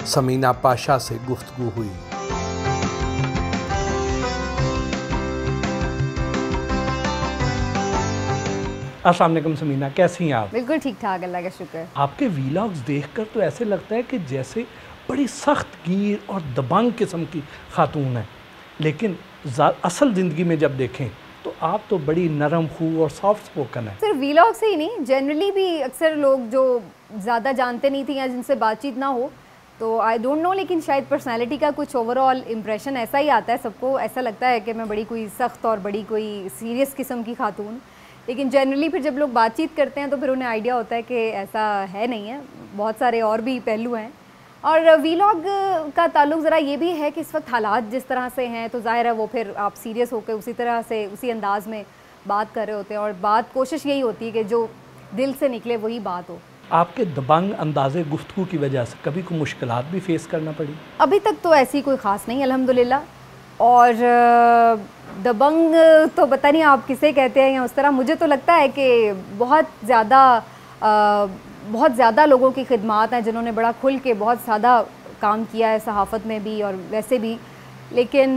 समीना पाशा से गुफ्तगू हुई। अस्सलाम वालेकुम समीना, कैसी हैं आप? बिल्कुल ठीक ठाक, अल्लाह का शुक्र। आपके वीलॉग्स देखकर तो ऐसे लगता है कि जैसे बड़ी सख्त गिर और दबंग किस्म की खातून है, लेकिन असल ज़िंदगी में जब देखें तो आप तो बड़ी नरम खू और सॉफ्ट स्पोकन है। सिर्फ वीलॉग से ही नहीं, जनरली भी अक्सर लोग जो ज़्यादा जानते नहीं थे या जिनसे बातचीत ना हो तो आई डोंट नो, लेकिन शायद पर्सनालिटी का कुछ ओवरऑल इम्प्रेशन ऐसा ही आता है। सबको ऐसा लगता है कि मैं बड़ी कोई सख्त और बड़ी कोई सीरियस किस्म की खातून, लेकिन जनरली फिर जब लोग बातचीत करते हैं तो फिर उन्हें आइडिया होता है कि ऐसा है नहीं है, बहुत सारे और भी पहलू हैं। और वीलॉग का ताल्लुक ज़रा ये भी है कि इस वक्त हालात जिस तरह से हैं तो ज़ाहिर है वो फिर आप सीरियस होकर उसी तरह से उसी अंदाज़ में बात कर रहे होते हैं, और बात कोशिश यही होती है कि जो दिल से निकले वही बात हो। आपके दबंग अंदाज़े गुफ्तगू की वजह से कभी कोई मुश्किलात भी फेस करना पड़ी? अभी तक तो ऐसी कोई ख़ास नहीं अल्हम्दुलिल्लाह। और दबंग तो पता नहीं आप किसे कहते हैं या उस तरह, मुझे तो लगता है कि बहुत ज़्यादा लोगों की खिदमात हैं जिन्होंने बड़ा खुल के बहुत ज़्यादा काम किया है सहाफ़त में भी और वैसे भी, लेकिन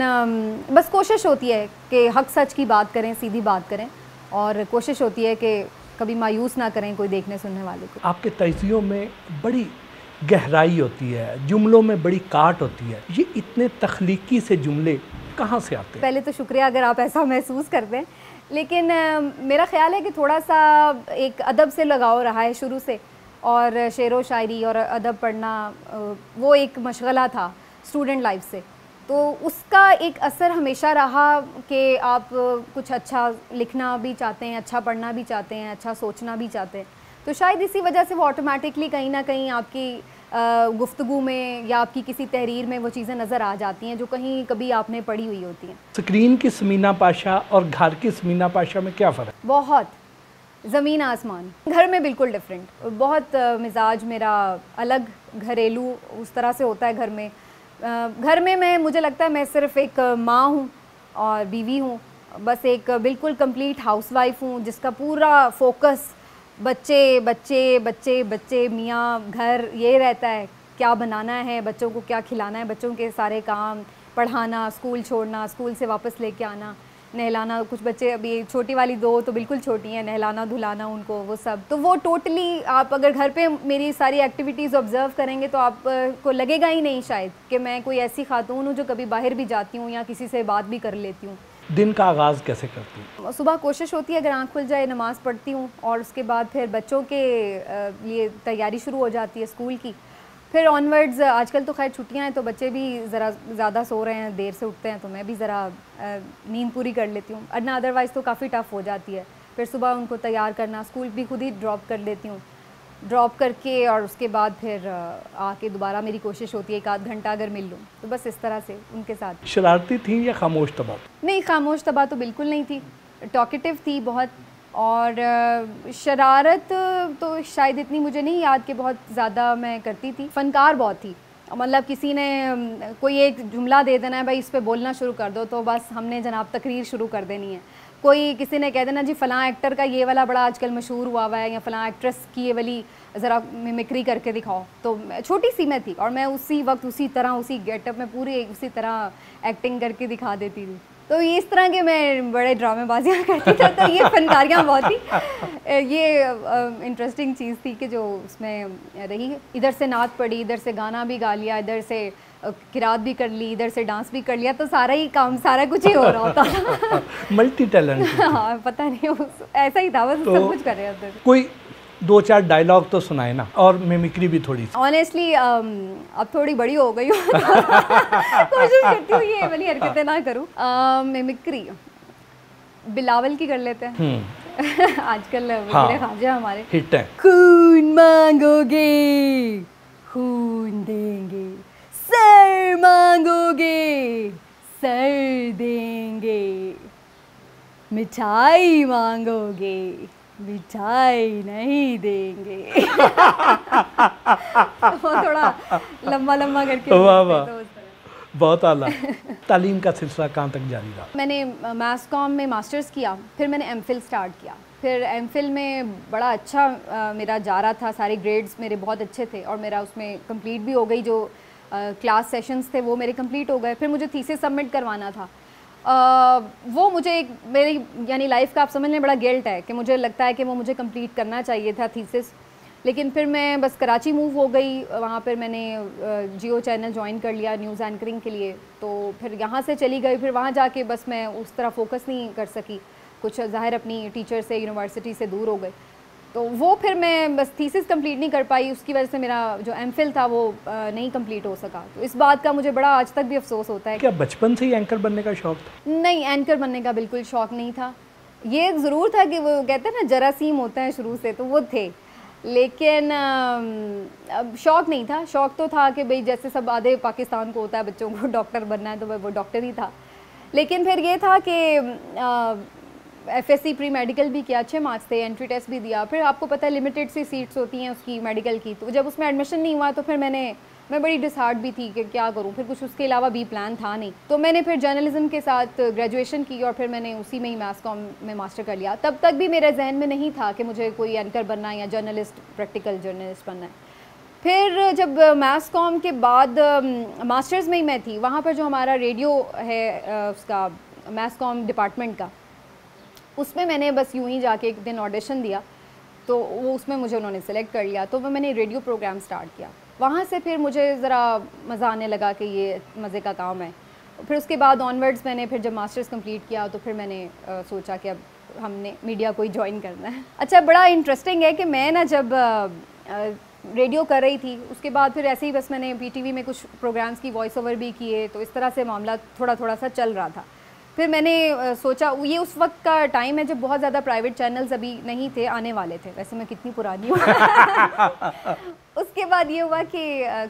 बस कोशिश होती है कि हक़ सच की बात करें, सीधी बात करें, और कोशिश होती है कि कभी मायूस ना करें कोई देखने सुनने वाले को। आपके तज़ियों में बड़ी गहराई होती है, जुमलों में बड़ी काट होती है, ये इतने तख्लीकी से जुमले कहाँ से आते हैं? पहले तो शुक्रिया अगर आप ऐसा महसूस करते हैं, लेकिन मेरा ख़्याल है कि थोड़ा सा एक अदब से लगाव रहा है शुरू से, और शेरो शायरी और अदब पढ़ना वो एक मशगला था स्टूडेंट लाइफ से, तो उसका एक असर हमेशा रहा कि आप कुछ अच्छा लिखना भी चाहते हैं, अच्छा पढ़ना भी चाहते हैं, अच्छा सोचना भी चाहते हैं, तो शायद इसी वजह से वो ऑटोमेटिकली कहीं ना कहीं आपकी गुफ्तगू में या आपकी किसी तहरीर में वो चीज़ें नज़र आ जाती हैं जो कहीं कभी आपने पढ़ी हुई होती हैं। स्क्रीन की समीना पाशा और घर की समीना पाशा में क्या फ़र्क? बहुत ज़मीन आसमान। घर में बिल्कुल डिफरेंट, बहुत मिजाज मेरा अलग, घरेलू उस तरह से होता है घर में। घर में मुझे लगता है मैं सिर्फ़ एक माँ हूँ और बीवी हूँ, बस एक बिल्कुल कंप्लीट हाउसवाइफ हूँ जिसका पूरा फोकस बच्चे बच्चे बच्चे बच्चे मियाँ घर ये रहता है, क्या बनाना है, बच्चों को क्या खिलाना है, बच्चों के सारे काम, पढ़ाना, स्कूल छोड़ना, स्कूल से वापस लेके आना, नहलाना। कुछ बच्चे अभी छोटी वाली दो तो बिल्कुल छोटी हैं, नहलाना धुलाना उनको, वो सब। तो वो टोटली आप अगर घर पे मेरी सारी एक्टिविटीज़ ऑब्ज़र्व करेंगे तो आपको लगेगा ही नहीं शायद कि मैं कोई ऐसी खातून हूँ जो कभी बाहर भी जाती हूँ या किसी से बात भी कर लेती हूँ। दिन का आगाज़ कैसे करती हूँ? सुबह कोशिश होती है अगर आँख खुल जाए नमाज़ पढ़ती हूँ, और उसके बाद फिर बच्चों के लिए तैयारी शुरू हो जाती है स्कूल की। फिर ऑनवर्ड्स आजकल तो खैर छुट्टियां हैं तो बच्चे भी ज़रा ज़्यादा सो रहे हैं, देर से उठते हैं, तो मैं भी ज़रा नींद पूरी कर लेती हूँ, वरना अदरवाइज़ तो काफ़ी टफ़ हो जाती है। फिर सुबह उनको तैयार करना, स्कूल भी खुद ही ड्रॉप कर लेती हूँ, ड्रॉप करके और उसके बाद फिर आके दोबारा मेरी कोशिश होती है एक आध घंटा अगर मिल लूँ, तो बस इस तरह से उनके साथ। शरारती थी या खामोश तबा? नहीं, खामोश तबा तो बिल्कुल नहीं थी, टॉकेटिव थी बहुत, और शरारत तो शायद इतनी मुझे नहीं याद कि बहुत ज़्यादा मैं करती थी। फ़नकार बहुत थी, मतलब किसी ने कोई एक जुमला दे देना है, भाई इस पे बोलना शुरू कर दो, तो बस हमने जनाब तकरीर शुरू कर देनी है। कोई किसी ने कह देना जी फ़लाँ एक्टर का ये वाला बड़ा आजकल मशहूर हुआ है, या फ़लाँ एक्ट्रेस की ये वाली ज़रा मिमिक्री करके दिखाओ, तो छोटी सी मैं थी और मैं उसी वक्त उसी तरह उसी गेटअप में पूरी उसी तरह एक्टिंग करके दिखा देती थी। तो ये इस तरह के मैं बड़े ड्रामेबाजियाँ करती थी, तो ये फनकारियाँ बहुत थी। ये इंटरेस्टिंग चीज़ थी कि जो उसमें रही। इधर से नात पढ़ी, इधर से गाना भी गा लिया, इधर से किरात भी कर ली, इधर से डांस भी कर लिया, तो सारा ही काम सारा कुछ ही हो रहा होता। Multi talent. हाँ, पता नहीं ऐसा ही था, बस सब कुछ कर रहे होते। कोई दो चार डायलॉग तो सुनाए ना, और मिमिक्री भी थोड़ी सी। ऑनेस्टली अब थोड़ी बड़ी हो गई हूँ कोशिश करती हूँ ये वाली हरकतें ना करूँ। मिमिक्री बिलावल की कर लेते हैं आजकल वज़ीर ख़ारजा हमारे हिट है। खून मांगोगे खून देंगे, सर मांगोगे सर देंगे, मिठाई मांगोगे मिठाई नहीं देंगे। वो थोड़ा लंबा लंबा करके। वाह वाह, बहुत आला। तालीम का सिलसिला कहाँ तक जारी रहा? मैंने मास कॉम में मास्टर्स किया, फिर मैंने एमफिल स्टार्ट किया, फिर एमफिल में बड़ा अच्छा मेरा जा रहा था, सारे ग्रेड्स मेरे बहुत अच्छे थे और मेरा उसमें कंप्लीट भी हो गई जो क्लास सेशंस थे वो मेरे कंप्लीट हो गए। फिर मुझे थीसिस सबमिट करवाना था। वो मुझे एक मेरी यानी लाइफ का आप समझ लें बड़ा गिल्ट है कि मुझे लगता है कि वो मुझे कंप्लीट करना चाहिए था थीसिस। लेकिन फिर मैं बस कराची मूव हो गई, वहाँ पर मैंने जियो चैनल ज्वाइन कर लिया न्यूज़ एंकरिंग के लिए। तो फिर यहाँ से चली गई, फिर वहाँ जाके बस मैं उस तरह फोकस नहीं कर सकी, कुछ ज़ाहिर अपनी टीचर से यूनिवर्सिटी से दूर हो गई। तो वो फिर मैं बस थीसिस कंप्लीट नहीं कर पाई, उसकी वजह से मेरा जो एमफिल था वो नहीं कंप्लीट हो सका। तो इस बात का मुझे बड़ा आज तक भी अफसोस होता है। क्या बचपन से ही एंकर बनने का शौक़ था? नहीं, एंकर बनने का बिल्कुल शौक़ नहीं था। ये ज़रूर था कि वो कहते हैं ना जरासीम होते हैं शुरू से, तो वो थे, लेकिन अब शौक़ नहीं था। शौक़ तो था कि भाई जैसे सब आधे पाकिस्तान को होता है बच्चों को डॉक्टर बनना है, तो वो डॉक्टर ही था। लेकिन फिर ये था कि FSC प्री मेडिकल भी किया, अच्छे मार्क्स थे, एंट्री टेस्ट भी दिया। फिर आपको पता है लिमिटेड सी सीट्स होती हैं उसकी मेडिकल की, तो जब उसमें एडमिशन नहीं हुआ तो फिर मैं बड़ी डिसहार्ट भी थी कि क्या करूं। फिर कुछ उसके अलावा भी प्लान था नहीं, तो मैंने फिर जर्नलिज्म के साथ ग्रेजुएशन की और फिर मैंने उसी में ही मास कॉम में मास्टर कर लिया। तब तक भी मेरे जहन में नहीं था कि मुझे कोई एंकर बनना है या जर्नलिस्ट, प्रैक्टिकल जर्नलिस्ट बनना है। फिर जब मास कॉम के बाद मास्टर्स में ही मैं थी, वहाँ पर जो हमारा रेडियो है उसका मास कॉम डिपार्टमेंट का, उसमें मैंने बस यूं ही जाके एक दिन ऑडिशन दिया, तो वो उसमें मुझे उन्होंने सेलेक्ट कर लिया। तो मैंने रेडियो प्रोग्राम स्टार्ट किया। वहाँ से फिर मुझे ज़रा मज़ा आने लगा कि ये मज़े का काम है। फिर उसके बाद ऑनवर्ड्स मैंने फिर जब मास्टर्स कंप्लीट किया तो फिर मैंने सोचा कि अब हमने मीडिया को ही ज्वाइन करना है। अच्छा, बड़ा इंटरेस्टिंग है कि मैं ना जब रेडियो कर रही थी, उसके बाद फिर ऐसे ही बस मैंने PTV में कुछ प्रोग्राम्स की वॉइस ओवर भी किए, तो इस तरह से मामला थोड़ा थोड़ा सा चल रहा था। फिर मैंने सोचा, ये उस वक्त का टाइम है जब बहुत ज़्यादा प्राइवेट चैनल्स अभी नहीं थे, आने वाले थे। वैसे मैं कितनी पुरानी हूँ। उसके बाद ये हुआ कि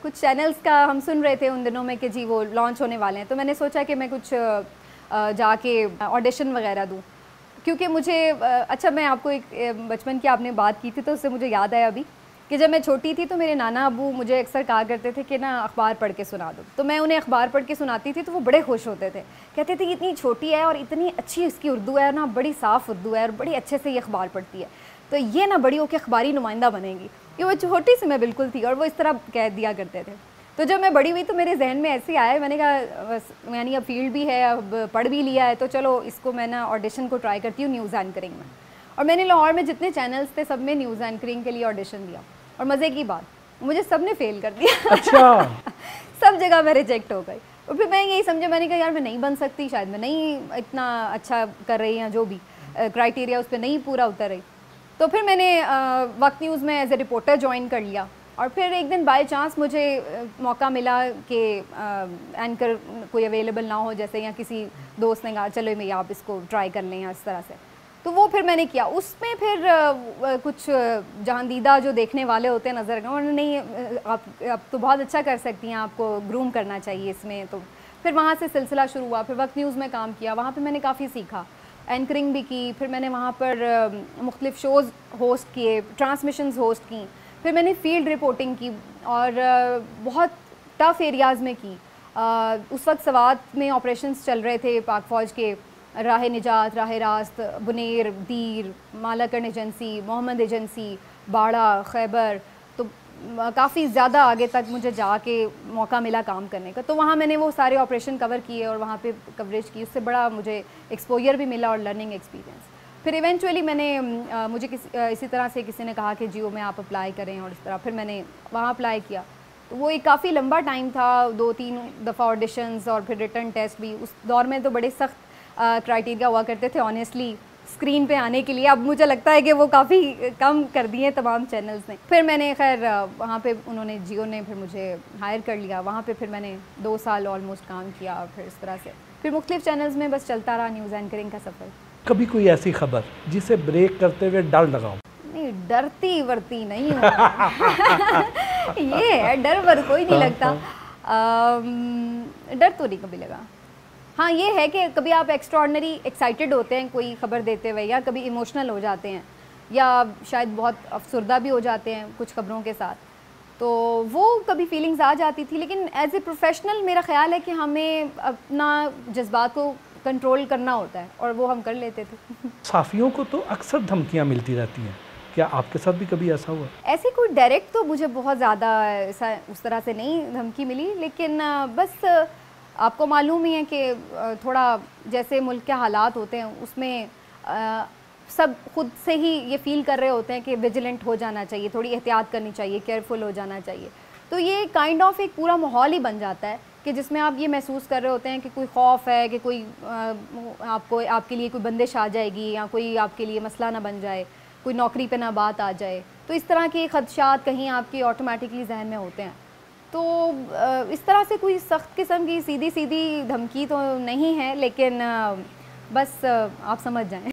कुछ चैनल्स का हम सुन रहे थे उन दिनों में कि जी वो लॉन्च होने वाले हैं, तो मैंने सोचा कि मैं कुछ जाके ऑडिशन वगैरह दूँ, क्योंकि मुझे अच्छा, मैं आपको एक बचपन की आपने बात की थी तो उससे मुझे याद आया अभी कि जब मैं छोटी थी तो मेरे नाना अबू मुझे अक्सर कहा करते थे कि ना अखबार पढ़ के सुना दो। तो मैं उन्हें अखबार पढ़ के सुनाती थी तो वो बड़े खुश होते थे, कहते थे इतनी छोटी है और इतनी अच्छी इसकी उर्दू है ना, बड़ी साफ़ उर्दू है और बड़ी अच्छे से ये अखबार पढ़ती है, तो ये ना बड़ी होकर अखबारी नुमाइंदा बनेगी। ये वो छोटी सी मैं बिल्कुल थी और वो इस तरह कह दिया करते थे। तो जब मैं बड़ी हुई तो मेरे जहन में ऐसे आया, मैंने कहा बस यानी अब फील्ड भी है, अब पढ़ भी लिया है, तो चलो इसको मैं ना ऑडिशन को ट्राई करती हूँ न्यूज़ एंकरिंग में। और मैंने लाहौर में जितने चैनल्स थे सब में न्यूज़ एंकरिंग के लिए ऑडिशन दिया, और मज़े की बात मुझे सब ने फेल कर दिया। अच्छा। सब जगह मैं रिजेक्ट हो गई। और फिर मैं यही समझा, मैंने कहा यार मैं नहीं बन सकती, शायद मैं नहीं इतना अच्छा कर रही या जो भी क्राइटेरिया उस पर नहीं पूरा उतर रही। तो फिर मैंने वक्त न्यूज़ में एज ए रिपोर्टर ज्वाइन कर लिया। और फिर एक दिन बाय चांस मुझे मौका मिला कि एंकर कोई अवेलेबल ना हो जैसे, या किसी दोस्त ने कहा चलो भैया आप इसको ट्राई कर लें या इस तरह से, तो वो फिर मैंने किया। उसमें फिर कुछ जहांदीदा जो देखने वाले होते हैं नज़र, उन्होंने नहीं आप तो बहुत अच्छा कर सकती हैं, आपको ग्रूम करना चाहिए इसमें। तो फिर वहाँ से सिलसिला शुरू हुआ। फिर वक्त न्यूज़ में काम किया, वहाँ पे मैंने काफ़ी सीखा, एंकरिंग भी की। फिर मैंने वहाँ पर मुख्तलिफ शोज़ होस्ट किए, ट्रांसमिशंस होस्ट की। फिर मैंने फील्ड रिपोर्टिंग की और बहुत टफ़ एरियाज़ में की। उस वक्त सवात में ऑपरेशंस चल रहे थे पाक फ़ौज के, राह निजात, राह रास्त, बुनेर, दीर, मालाकर्न एजेंसी, मोहम्मद एजेंसी, बाड़ा, खैबर, तो काफ़ी ज़्यादा आगे तक मुझे जाके मौका मिला काम करने का। तो वहाँ मैंने वो सारे ऑपरेशन कवर किए और वहाँ पे कवरेज की, उससे बड़ा मुझे एक्सपोजर भी मिला और लर्निंग एक्सपीरियंस। फिर इवेंचुअली मैंने मुझे इसी तरह से किसी ने कहा कि जियो में आप अप्लाई करें, और इस तरह फिर मैंने वहाँ अप्लाई किया। तो वो एक काफ़ी लंबा टाइम था, 2-3 दफ़ा ऑडिशंस और फिर रिटर्न टेस्ट भी। उस दौर में तो बड़े सख्त क्राइटेरिया हुआ करते थे ऑनेस्टली स्क्रीन पे आने के लिए। अब मुझे लगता है कि वो काफ़ी कम कर दिए तमाम चैनल्स ने। फिर मैंने खैर वहाँ पे उन्होंने जियो ने फिर मुझे हायर कर लिया। वहाँ पे फिर मैंने 2 साल ऑलमोस्ट काम किया और फिर इस तरह से फिर मुख्तलिफ चैनल्स में बस चलता रहा न्यूज़ एंकरिंग का सफ़र। कभी कोई ऐसी खबर जिसे ब्रेक करते हुए डर लगा हो? नहीं, डरती वर्ती नहीं हूँ। ये है, डर वर कोई नहीं लगता। डर तो नहीं कभी लगा। हाँ, ये है कि कभी आप एक्स्ट्राऑर्डिनरी एक्साइटेड होते हैं कोई ख़बर देते हुए, या कभी इमोशनल हो जाते हैं, या शायद बहुत अफसरदा भी हो जाते हैं कुछ ख़बरों के साथ, तो वो कभी फीलिंग्स आ जाती थी। लेकिन एज ए प्रोफेशनल मेरा ख़्याल है कि हमें अपना जज्बात को कंट्रोल करना होता है और वो हम कर लेते थे। साफ़ियों को तो अक्सर धमकियाँ मिलती रहती हैं, क्या आपके साथ भी कभी ऐसा हुआ? ऐसे कोई डायरेक्ट तो मुझे बहुत ज़्यादा ऐसा उस तरह से नहीं धमकी मिली, लेकिन बस आपको मालूम ही है कि थोड़ा जैसे मुल्क के हालात होते हैं उसमें सब खुद से ही ये फ़ील कर रहे होते हैं कि विजिलेंट हो जाना चाहिए, थोड़ी एहतियात करनी चाहिए, केयरफुल हो जाना चाहिए। तो ये काइंड ऑफ एक पूरा माहौल ही बन जाता है कि जिसमें आप ये महसूस कर रहे होते हैं कि कोई खौफ है कि कोई आपके लिए कोई बंदिश आ जाएगी या कोई आपके लिए मसला ना बन जाए, कोई नौकरी पे ना बात आ जाए। तो इस तरह के खदशात कहीं आपके ऑटोमेटिकली जहन में होते हैं। तो इस तरह से कोई सख्त किस्म की सीधी सीधी धमकी तो नहीं है, लेकिन बस आप समझ जाएं।